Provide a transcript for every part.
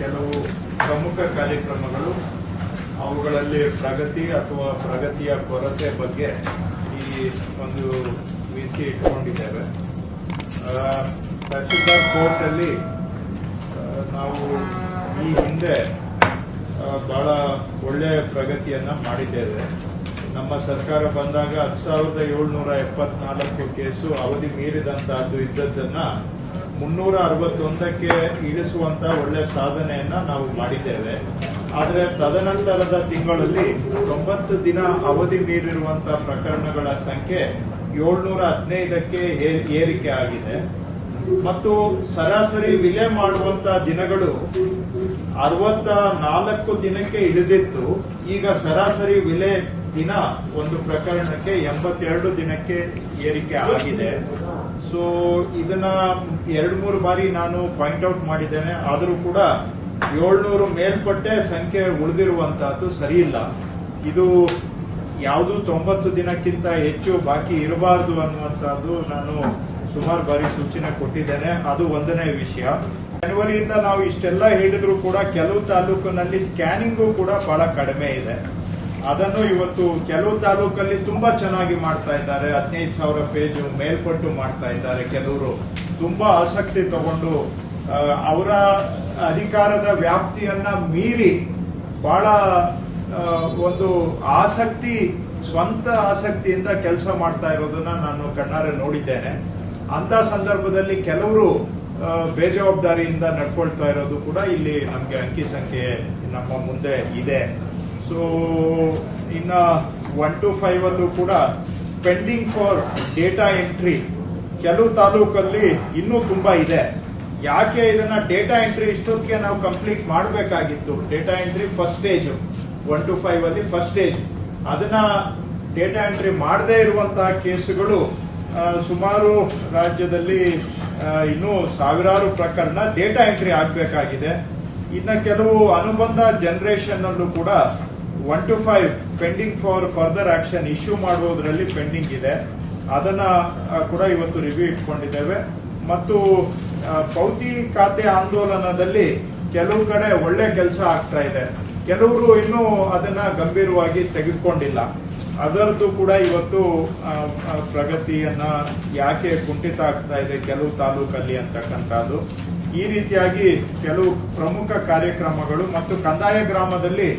ಕೆಲವು ಪ್ರಮುಖ ಕಾರ್ಯಕ್ರಮಗಳು, ಅವುಗಳಲ್ಲಿ ಪ್ರಗತಿ ಅಥವಾ ಪ್ರಗತಿಯ ಕೊರತೆ ಬಗ್ಗೆ ಈ ಒಂದು ವಿಸಿ ಇಟ್ಕೊಂಡಿದ್ದೇವೆ. ತಹಸೀಲ್ದಾರ್ ಕೋರ್ಟಲ್ಲಿ ನಾವು ಈ ಹಿಂದೆ ಬಹಳ ಒಳ್ಳೆಯ ಪ್ರಗತಿಯನ್ನು ಮಾಡಿದ್ದೇವೆ. ನಮ್ಮ ಸರ್ಕಾರ ಬಂದಾಗ 10,774 ಕೇಸು ಅವಧಿ ಮೀರಿದಂತಹದ್ದು ಇದ್ದದ್ದನ್ನು 361ಕ್ಕೆ ಇಳಿಸುವಂತ ಒಳ್ಳೆ ಸಾಧನೆಯನ್ನ ನಾವು ಮಾಡಿದ್ದೇವೆ. ಆದರೆ ತದನಂತರದ ತಿಂಗಳಲ್ಲಿ 90 ದಿನ ಅವಧಿ ಮೀರಿರುವಂತಹ ಪ್ರಕರಣಗಳ ಸಂಖ್ಯೆ 715ಕ್ಕೆ ಏರಿಕೆ ಆಗಿದೆ ಮತ್ತು ಸರಾಸರಿ ವಿಲೆ ಮಾಡುವಂತಹ ದಿನಗಳು 64 ದಿನಕ್ಕೆ ಇಳಿದಿತ್ತು. ಈಗ ಸರಾಸರಿ ವಿಲೆ ದಿನ ಒಂದು ಪ್ರಕರಣಕ್ಕೆ 82 ದಿನಕ್ಕೆ ಏರಿಕೆ ಆಗಿದೆ. ಸೊ ಇದನ್ನ 2-3 ಬಾರಿ ನಾನು ಪಾಯಿಂಟ್ ಔಟ್ ಮಾಡಿದ್ದೇನೆ. ಆದರೂ ಕೂಡ 700 ಮೇಲ್ಪಟ್ಟೆ ಸಂಖ್ಯೆ ಉಳಿದಿರುವಂತಹದ್ದು ಸರಿ ಇಲ್ಲ. ಇದು ಯಾವುದು 90 ದಿನಕ್ಕಿಂತ ಹೆಚ್ಚು ಬಾಕಿ ಇರಬಾರದು ಅನ್ನುವಂಥದ್ದು ನಾನು ಸುಮಾರು ಬಾರಿ ಸೂಚನೆ ಕೊಟ್ಟಿದ್ದೇನೆ. ಅದು ಒಂದನೇ ವಿಷಯ. ಜನವರಿಯಿಂದ ನಾವು ಇಷ್ಟೆಲ್ಲ ಹೇಳಿದ್ರು ಕೂಡ ಕೆಲವು ತಾಲೂಕಿನಲ್ಲಿ ಸ್ಕ್ಯಾನಿಂಗು ಕೂಡ ಬಹಳ ಕಡಿಮೆ ಇದೆ. ಅದನ್ನು ಇವತ್ತು ಕೆಲವು ತಾಲೂಕಲ್ಲಿ ತುಂಬಾ ಚೆನ್ನಾಗಿ ಮಾಡ್ತಾ ಇದ್ದಾರೆ. 15,000 ಪೇಜ್ ಮೇಲ್ಪಟ್ಟು ಮಾಡ್ತಾ ಇದ್ದಾರೆ. ಕೆಲವರು ತುಂಬಾ ಆಸಕ್ತಿ ತಗೊಂಡು ಅವರ ಅಧಿಕಾರದ ವ್ಯಾಪ್ತಿಯನ್ನ ಮೀರಿ ಬಹಳ ಒಂದು ಸ್ವಂತ ಆಸಕ್ತಿಯಿಂದ ಕೆಲಸ ಮಾಡ್ತಾ ಇರೋದನ್ನ ನಾನು ಕಣ್ಣಾರೆ ನೋಡಿದ್ದೇನೆ. ಅಂತ ಸಂದರ್ಭದಲ್ಲಿ ಕೆಲವರು ಬೇಜವಾಬ್ದಾರಿಯಿಂದ ನಡ್ಕೊಳ್ತಾ ಇರೋದು ಕೂಡ ಇಲ್ಲಿ ನಮಗೆ ಅಂಕಿ ಸಂಖ್ಯೆ ನಮ್ಮ ಮುಂದೆ ಇದೆ. ಸೊ ಇನ್ನ 1 to 5 ಅಲ್ಲೂ ಕೂಡ ಪೆಂಡಿಂಗ್ ಫಾರ್ ಡೇಟಾ ಎಂಟ್ರಿ ಕೆಲವು ತಾಲೂಕಲ್ಲಿ ಇನ್ನೂ ತುಂಬಾ ಇದೆ. ಯಾಕೆ ಇದನ್ನ ಡೇಟಾ ಎಂಟ್ರಿ ಇಷ್ಟೊತ್ತಿಗೆ ನಾವು ಕಂಪ್ಲೀಟ್ ಮಾಡಬೇಕಾಗಿತ್ತು. Data entry first stage 1 to 5 ಅಲ್ಲಿ ಫಸ್ಟ್ ಸ್ಟೇಜ್, ಅದನ್ನ ಡೇಟಾ ಎಂಟ್ರಿ ಮಾಡದೇ ಇರುವಂತಹ ಕೇಸುಗಳು ಸುಮಾರು ರಾಜ್ಯದಲ್ಲಿ ಇನ್ನೂ ಸಾವಿರಾರು ಪ್ರಕರಣ ಡೇಟಾ ಎಂಟ್ರಿ ಆಗಬೇಕಾಗಿದೆ. ಇನ್ನ ಕೆಲವು ಅನುಬಂಧ ಜನರೇಷನ್ ಅಲ್ಲೂ ಕೂಡ 1 to 5 pending for further action issue ಮಾಡುವುದರಲ್ಲಿ ಪೆಂಡಿಂಗ್ ಇದೆ. ಅದನ್ನ ಕೂಡ ಇವತ್ತು ರಿವ್ಯೂ ಇಟ್ಕೊಂಡಿದ್ದೇವೆ. ಮತ್ತು ಪೌತಿ ಖಾತೆ ಆಂದೋಲನದಲ್ಲಿ ಕೆಲವು ಕಡೆ ಒಳ್ಳೆ ಕೆಲಸ ಆಗ್ತಾ ಇದೆ. ಕೆಲವರು ಇನ್ನೂ ಅದನ್ನ ಗಂಭೀರವಾಗಿ ತೆಗೆದುಕೊಂಡಿಲ್ಲ. ಅದರದ್ದು ಕೂಡ ಇವತ್ತು ಪ್ರಗತಿಯನ್ನ ಯಾಕೆ ಕುಂಠಿತ ಆಗ್ತಾ ಇದೆ ಕೆಲವು ತಾಲೂಕಲ್ಲಿ ಅಂತಕ್ಕಂಥದ್ದು. ಈ ರೀತಿಯಾಗಿ ಕೆಲವು ಪ್ರಮುಖ ಕಾರ್ಯಕ್ರಮಗಳು ಮತ್ತು ಕಂದಾಯ ಗ್ರಾಮದಲ್ಲಿ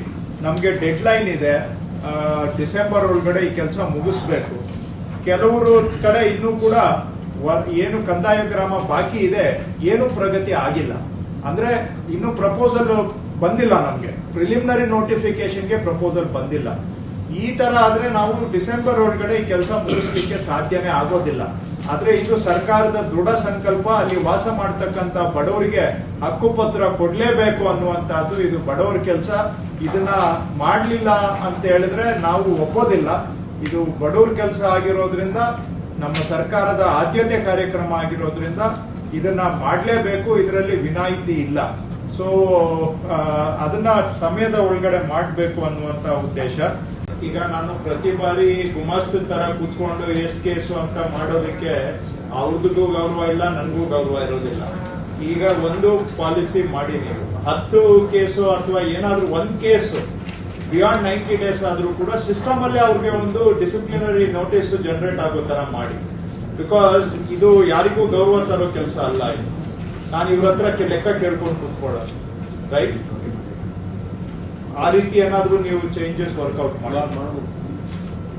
ನಮಗೆ ಡೆಡ್ಲೈನ್ ಇದೆ. ಡಿಸೆಂಬರ್ ಒಳಗಡೆ ಈ ಕೆಲಸ ಮುಗಿಸ್ಬೇಕು. ಕೆಲವರು ಕಡೆ ಇನ್ನೂ ಕೂಡ ಏನು ಕಂದಾಯ ಗ್ರಾಮ ಬಾಕಿ ಇದೆ, ಏನು ಪ್ರಗತಿ ಆಗಿಲ್ಲ. ಅಂದ್ರೆ ಇನ್ನು ಪ್ರಪೋಸಲ್ ಬಂದಿಲ್ಲ, ನಮಗೆ ಪ್ರಿಲಿಮಿನರಿ ನೋಟಿಫಿಕೇಶನ್ಗೆ ಪ್ರಪೋಸಲ್ ಬಂದಿಲ್ಲ. ಈ ತರ ಆದ್ರೆ ನಾವು ಡಿಸೆಂಬರ್ ಒಳಗಡೆ ಈ ಕೆಲಸ ಮುಗಿಸ್ಲಿಕ್ಕೆ ಸಾಧ್ಯನೇ ಆಗೋದಿಲ್ಲ. ಆದ್ರೆ ಇದು ಸರ್ಕಾರದ ದೃಢ ಸಂಕಲ್ಪ. ಅಲ್ಲಿ ವಾಸ ಮಾಡತಕ್ಕಂತ ಬಡವರಿಗೆ ಹಕ್ಕುಪತ್ರ ಕೊಡ್ಲೇಬೇಕು ಅನ್ನುವಂತಹದ್ದು ಇದು ಬಡವರ ಕೆಲಸ. ಇದನ್ನ ಮಾಡ್ಲಿಲ್ಲ ಅಂತ ಹೇಳಿದ್ರೆ ನಾವು ಒಪ್ಪೋದಿಲ್ಲ. ಇದು ಬಡವರ ಕೆಲಸ ಆಗಿರೋದ್ರಿಂದ, ನಮ್ಮ ಸರ್ಕಾರದ ಆದ್ಯತೆ ಕಾರ್ಯಕ್ರಮ ಆಗಿರೋದ್ರಿಂದ ಇದನ್ನ ಮಾಡಲೇಬೇಕು. ಇದರಲ್ಲಿ ವಿನಾಯಿತಿ ಇಲ್ಲ. ಸೊ ಅದನ್ನ ಸಮಯದ ಒಳಗಡೆ ಮಾಡಬೇಕು ಅನ್ನುವಂತ ಉದ್ದೇಶ. ಈಗ ನಾನು ಪ್ರತಿ ಬಾರಿ ಗುಮಾಸ್ತ ತರ ಕೂತ್ಕೊಂಡು ಎಷ್ಟು ಕೇಸು ಅಂತ ಮಾಡೋದಕ್ಕೆ ಅವ್ರದ್ದು ಗೌರವ ಇಲ್ಲ, ನನಗೂ ಗೌರವ ಇರೋದಿಲ್ಲ. ಈಗ ಒಂದು ಪಾಲಿಸಿ ಮಾಡಿ, ನೀವು 10 ಕೇಸು ಅಥವಾ ಏನಾದ್ರೂ ಒಂದು ಕೇಸು ಬಿಯಾಂಡ್ 90 ಡೇಸ್ ಆದ್ರೂ ಕೂಡ ಸಿಸ್ಟಮ್ ಅಲ್ಲಿ ಅವ್ರಿಗೆ ಒಂದು ಡಿಸಿಪ್ಲಿನರಿ ನೋಟಿಸ್ ಜನರೇಟ್ ಆಗೋ ತರ ಮಾಡಿ. ಬಿಕಾಸ್ ಇದು ಯಾರಿಗೂ ಗೌರವ ತರೋ ಕೆಲಸ ಅಲ್ಲ. ಇದು ನಾನು ಇವ್ರ ಹತ್ರ ಲೆಕ್ಕ ಕೇಳ್ಕೊಂಡು ಕೂತ್ಕೊಳ್ಳೋದು, ರೈಟ್? ಆ ರೀತಿ ಏನಾದ್ರೂ ನೀವು ಚೇಂಜಸ್ ವರ್ಕೌಟ್ ಮಾಡಬಹುದು.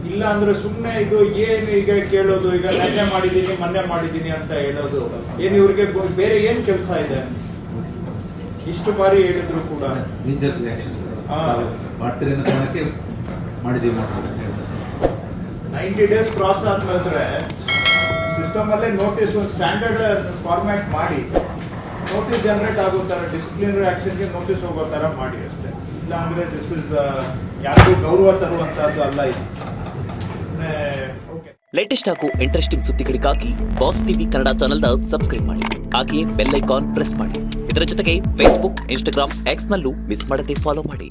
ಇಲ್ಲ ಅಂದ್ರೆ ಸುಮ್ಮನೆ ಇದು ಏನು ಈಗ ಕೇಳೋದು, ಈಗ ಮೊನ್ನೆ ಮಾಡಿದ್ದೀನಿ ಅಂತ ಹೇಳೋದು, ಏನ್ ಇವ್ರಿಗೆ ಬೇರೆ ಏನ್ ಕೆಲಸ ಇದೆ? ಇಷ್ಟು ಬಾರಿ ಹೇಳಿದ್ರು ಕೂಡ 90 ಡೇಸ್ ಕ್ರಾಸ್ ಆದ್ಮೇಲೆ ಸಿಸ್ಟಮ್ ಅಲ್ಲೇ ನೋಟಿಸ್ ಒಂದು ಸ್ಟ್ಯಾಂಡರ್ಡ್ ಫಾರ್ಮ್ಯಾಟ್ ಮಾಡಿ, ನೋಟಿಸ್ ಜನರೇಟ್ ಆಗೋ ತರ, ಡಿಸಿಪ್ಲಿನರಿ ಆಕ್ಷನ್ಗೆ ನೋಟಿಸ್ ಹೋಗೋ ತರ ಮಾಡಿ ಅಷ್ಟೇ. ಇಲ್ಲ ಅಂದ್ರೆ ದಿಸ್ ಇಸ್ ಯಾರಿಗೂ ಗೌರವ ತರುವಂತಹದ್ದು ಅಲ್ಲ ಇದು. ಲೇಟೆಸ್ಟ್ ಹಾಗೂ ಇಂಟ್ರೆಸ್ಟಿಂಗ್ ಸುದ್ದಿಗಳಿಗಾಗಿ ಬಾಸ್ ಟಿವಿ ಕನ್ನಡ ಚಾನೆಲ್ನ ಸಬ್ಸ್ಕ್ರೈಬ್ ಮಾಡಿ. ಹಾಗೆಯೇ ಬೆಲ್ ಐಕಾನ್ ಪ್ರೆಸ್ ಮಾಡಿ. ಇದರ ಜೊತೆಗೆ ಫೇಸ್ಬುಕ್, ಇನ್ಸ್ಟಾಗ್ರಾಮ್, ಎಕ್ಸ್ ನಲ್ಲೂ ಮಿಸ್ ಮಾಡದೆ ಫಾಲೋ ಮಾಡಿ.